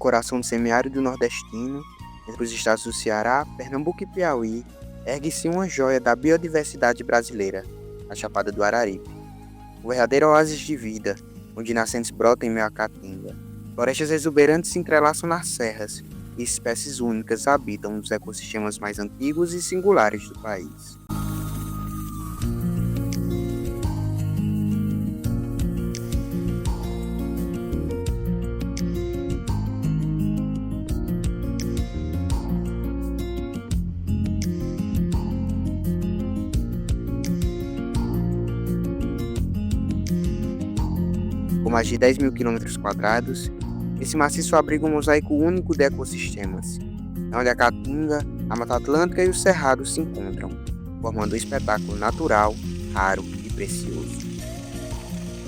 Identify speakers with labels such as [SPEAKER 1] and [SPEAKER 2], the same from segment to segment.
[SPEAKER 1] coração do semiárido nordestino, entre os estados do Ceará, Pernambuco e Piauí, ergue-se uma joia da biodiversidade brasileira, a Chapada do Araripe. Um verdadeiro oásis de vida, onde nascentes brotam em meio à caatinga. Florestas exuberantes se entrelaçam nas serras e espécies únicas habitam nos ecossistemas mais antigos e singulares do país. Com mais de 10 mil km², esse maciço abriga um mosaico único de ecossistemas, onde a Caatinga, a Mata Atlântica e os cerrados se encontram, formando um espetáculo natural, raro e precioso.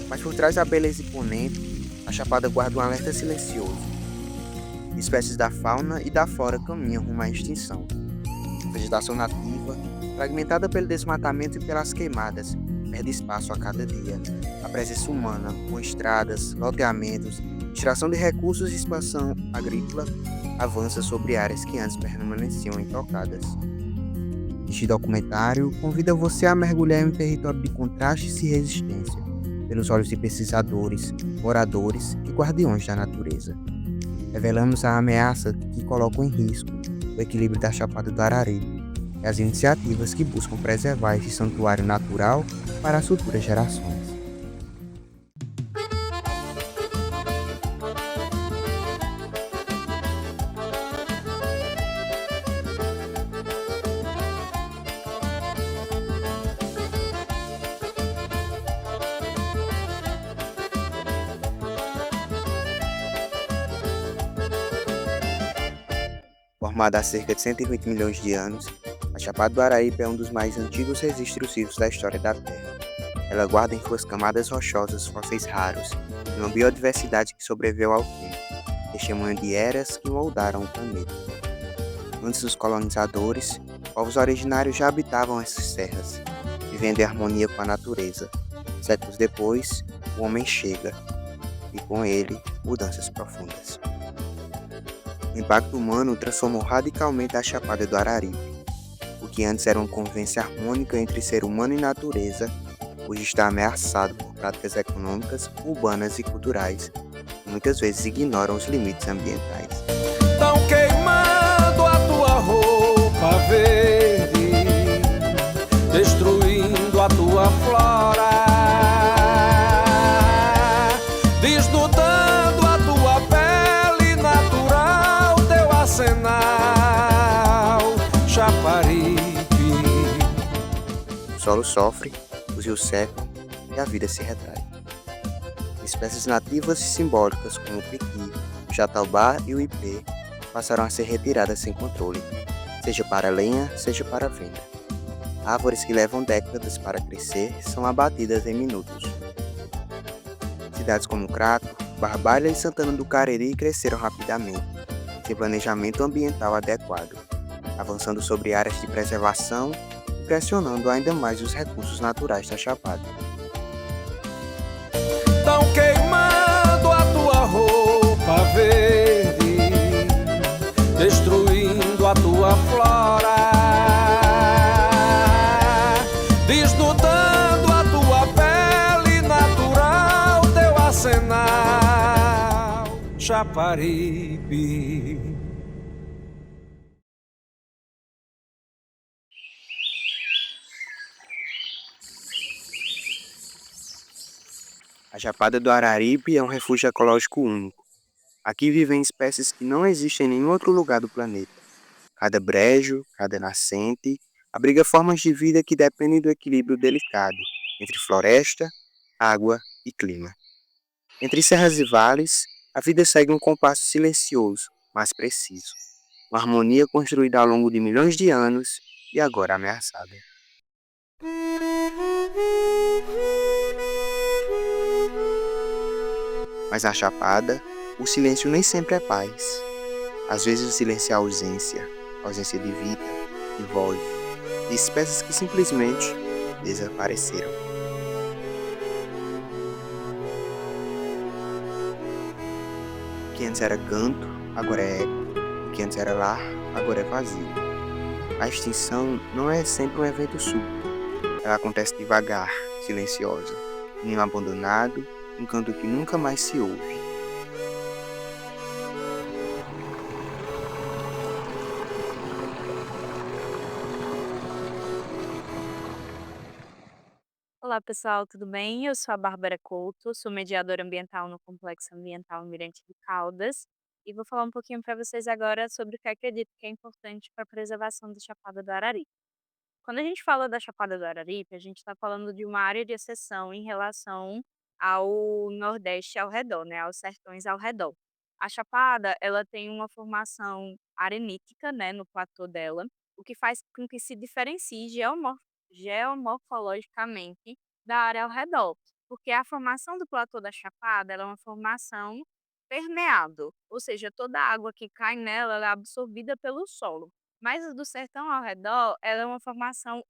[SPEAKER 1] Mas por trás da beleza imponente, a Chapada guarda um alerta silencioso. Espécies da fauna e da flora caminham rumo à extinção. A vegetação nativa, fragmentada pelo desmatamento e pelas queimadas, perde espaço a cada dia. A presença humana, com estradas, loteamentos, extração de recursos e expansão agrícola, avança sobre áreas que antes permaneciam intocadas. Este documentário convida você a mergulhar em um território de contrastes e resistência, pelos olhos de pesquisadores, moradores e guardiões da natureza. Revelamos a ameaça que colocam em risco o equilíbrio da Chapada do Araripe e as iniciativas que buscam preservar esse santuário natural para as futuras gerações. Formada há cerca de 120 milhões de anos, a Chapada do Araripe é um dos mais antigos registros vivos da história da Terra. Ela guarda em suas camadas rochosas fósseis raros e uma biodiversidade que sobreviveu ao tempo, testemunho de eras que moldaram o planeta. Antes dos colonizadores, povos originários já habitavam essas serras, vivendo em harmonia com a natureza. Séculos depois, o homem chega, e com ele, mudanças profundas. O impacto humano transformou radicalmente a Chapada do Araripe. O que antes era uma convivência harmônica entre ser humano e natureza, hoje está ameaçado por práticas econômicas, urbanas e culturais, que muitas vezes ignoram os limites ambientais.
[SPEAKER 2] Tão queimando a tua roupa verde, destruindo a tua flora, desnudando a tua pele natural, teu arsenal, Chaparipe.
[SPEAKER 1] O solo sofre, os rios secam e a vida se retrai. Espécies nativas e simbólicas como o piqui, o jatobá e o ipê passaram a ser retiradas sem controle, seja para lenha, seja para venda. Árvores que levam décadas para crescer são abatidas em minutos. Cidades como Crato, Barbalha e Santana do Cariri cresceram rapidamente, sem planejamento ambiental adequado, avançando sobre áreas de preservação e pressionando ainda mais os recursos naturais da Chapada.
[SPEAKER 2] Tão queimando a tua roupa verde, destruindo a tua flora, desnudando a tua pele natural, teu arsenal, Chaparipe.
[SPEAKER 1] A Chapada do Araripe é um refúgio ecológico único. Aqui vivem espécies que não existem em nenhum outro lugar do planeta. Cada brejo, cada nascente, abriga formas de vida que dependem do equilíbrio delicado entre floresta, água e clima. Entre serras e vales, a vida segue um compasso silencioso, mas preciso. Uma harmonia construída ao longo de milhões de anos e agora ameaçada. Mas na Chapada, o silêncio nem sempre é paz. Às vezes o silêncio é ausência de vida, de voz, de espécies que simplesmente desapareceram. O que antes era canto, agora é eco. O que antes era lar, agora é vazio. A extinção não é sempre um evento súbito. Ela acontece devagar, silenciosa, em um abandonado, um canto que nunca mais se ouve.
[SPEAKER 3] Olá pessoal, tudo bem? Eu sou a Bárbara Couto, sou mediadora ambiental no Complexo Ambiental Mirante de Caldas e vou falar um pouquinho para vocês agora sobre o que acredito que é importante para a preservação da Chapada do Araripe. Quando a gente fala da Chapada do Araripe, a gente está falando de uma área de exceção em relação ao Nordeste ao redor, né, aos sertões ao redor. A Chapada, ela tem uma formação arenítica, né, no platô dela, o que faz com que se diferencie geomorfologicamente da área ao redor, porque a formação do platô da Chapada, ela é uma formação permeável, ou seja, toda a água que cai nela, ela é absorvida pelo solo. Mas a do sertão ao redor, ela é uma formação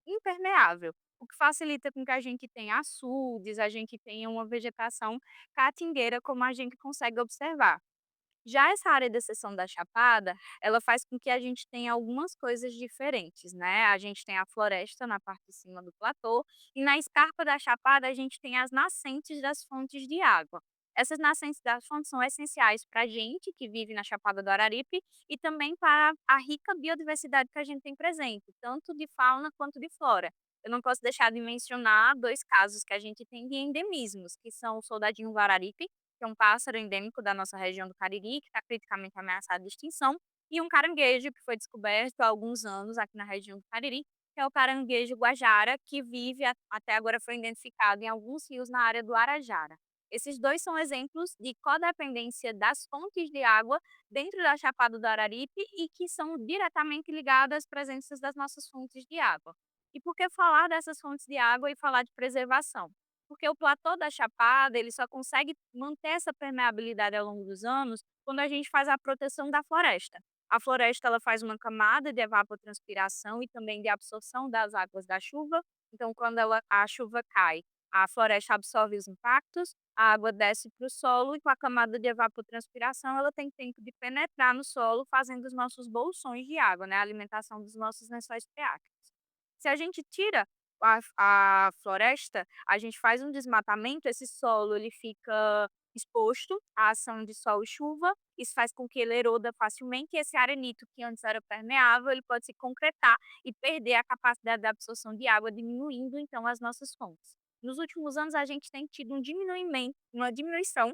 [SPEAKER 3] impermeável, o que facilita com que a gente tenha açudes, a gente tenha uma vegetação catingueira, como a gente consegue observar. Já essa área de exceção da Chapada, ela faz com que a gente tenha algumas coisas diferentes, né? A gente tem a floresta na parte de cima do platô e na escarpa da Chapada a gente tem as nascentes das fontes de água. Essas nascentes das fontes são essenciais para a gente que vive na Chapada do Araripe e também para a rica biodiversidade que a gente tem presente, tanto de fauna quanto de flora. Eu não posso deixar de mencionar dois casos que a gente tem de endemismos, que são o soldadinho do Araripe, que é um pássaro endêmico da nossa região do Cariri, que está criticamente ameaçado de extinção, e um caranguejo que foi descoberto há alguns anos aqui na região do Cariri, que é o caranguejo guajara, que vive até agora foi identificado em alguns rios na área do Arajara. Esses dois são exemplos de codependência das fontes de água dentro da Chapada do Araripe e que são diretamente ligadas às presenças das nossas fontes de água. E por que falar dessas fontes de água e falar de preservação? Porque o platô da Chapada, ele só consegue manter essa permeabilidade ao longo dos anos quando a gente faz a proteção da floresta. A floresta ela faz uma camada de evapotranspiração e também de absorção das águas da chuva. Então, quando a chuva cai, a floresta absorve os impactos, a água desce para o solo e com a camada de evapotranspiração ela tem tempo de penetrar no solo, fazendo os nossos bolsões de água, né? A alimentação dos nossos lençóis freáticos. Se a gente tira a floresta, a gente faz um desmatamento, esse solo ele fica exposto à ação de sol e chuva, isso faz com que ele eroda facilmente e esse arenito que antes era permeável, ele pode se concretar e perder a capacidade de absorção de água, diminuindo então as nossas fontes. Nos últimos anos a gente tem tido uma diminuição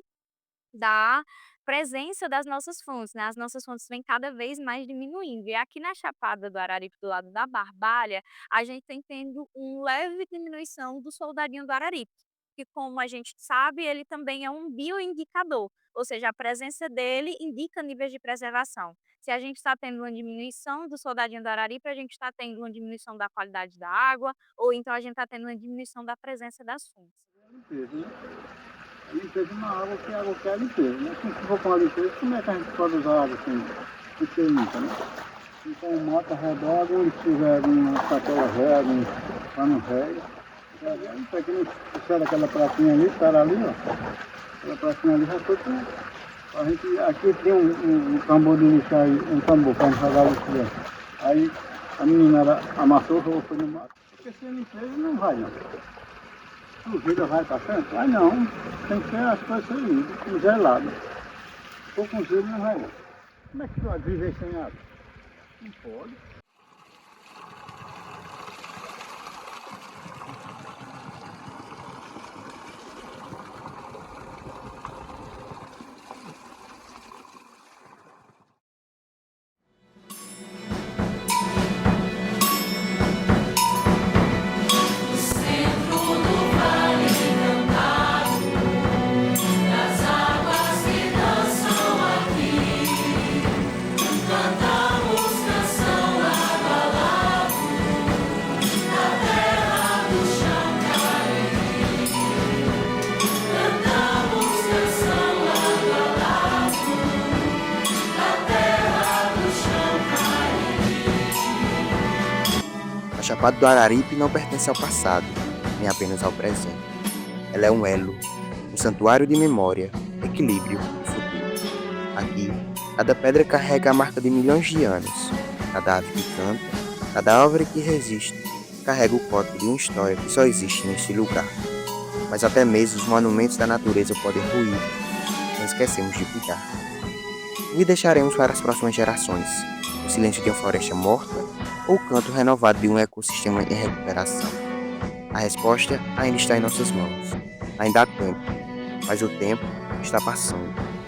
[SPEAKER 3] da presença das nossas fontes, né, as nossas fontes vêm cada vez mais diminuindo. E aqui na Chapada do Araripe, do lado da Barbalha, a gente tem tendo uma leve diminuição do soldadinho do Araripe, que como a gente sabe, ele também é um bioindicador, ou seja, a presença dele indica níveis de preservação. Se a gente está tendo uma diminuição do soldadinho do Araripe, a gente está tendo uma diminuição da qualidade da água, ou então a gente está tendo uma diminuição da presença das fontes.
[SPEAKER 4] Limpeza, né? A limpeza é uma água que a água quer a limpeza, né? Se for com a limpeza, como é que a gente pode usar água sem ser limpa, né? Então, mata redonda, onde tiver uma sacola rega, um pano rega. Isso aqui não precisa daquela pracinha ali, para ali, ó. Aquela pracinha ali já foi pra gente. Aqui tem um tambor de lixo aí, um tambor para gente jogar lixo dentro. Aí a menina ela amassou, foi no mato. Porque sem limpeza não vai, não. Sujeira vai para frente? Vai não. Tem que ter as coisas sem limpas, com gelado. Ou com gelo não vai não. Como é que pode viver sem água? Não pode.
[SPEAKER 1] A Chapada do Araripe não pertence ao passado, nem apenas ao presente. Ela é um elo, um santuário de memória, equilíbrio e futuro. Aqui, Cada pedra carrega a marca de milhões de anos. Cada ave que canta, cada árvore que resiste, carrega o código de uma história que só existe neste lugar. Mas até mesmo os monumentos da natureza podem ruir, não esquecemos de cuidar. O que deixaremos para as próximas gerações? O silêncio de uma floresta morta ou o canto renovado de um ecossistema em recuperação? A resposta ainda está em nossas mãos. Ainda há tempo, mas o tempo está passando.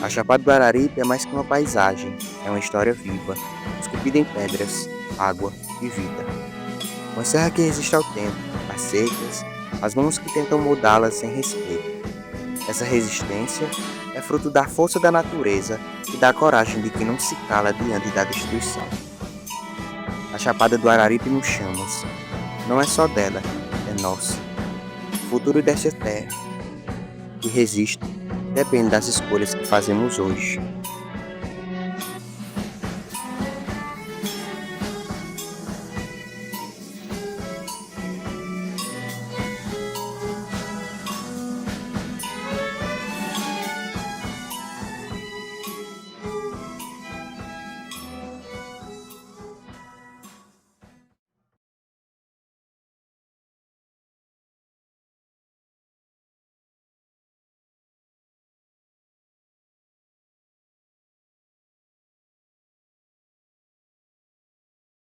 [SPEAKER 1] A Chapada do Araripe é mais que uma paisagem, é uma história viva, esculpida em pedras, água e vida. Uma serra que resiste ao tempo, às secas, às mãos que tentam mudá-la sem respeito. Essa resistência é fruto da força da natureza e da coragem de quem não se cala diante da destruição. A Chapada do Araripe nos chamas. Não é só dela, é nossa. O futuro desta terra, que resiste, depende das escolhas que fazemos hoje.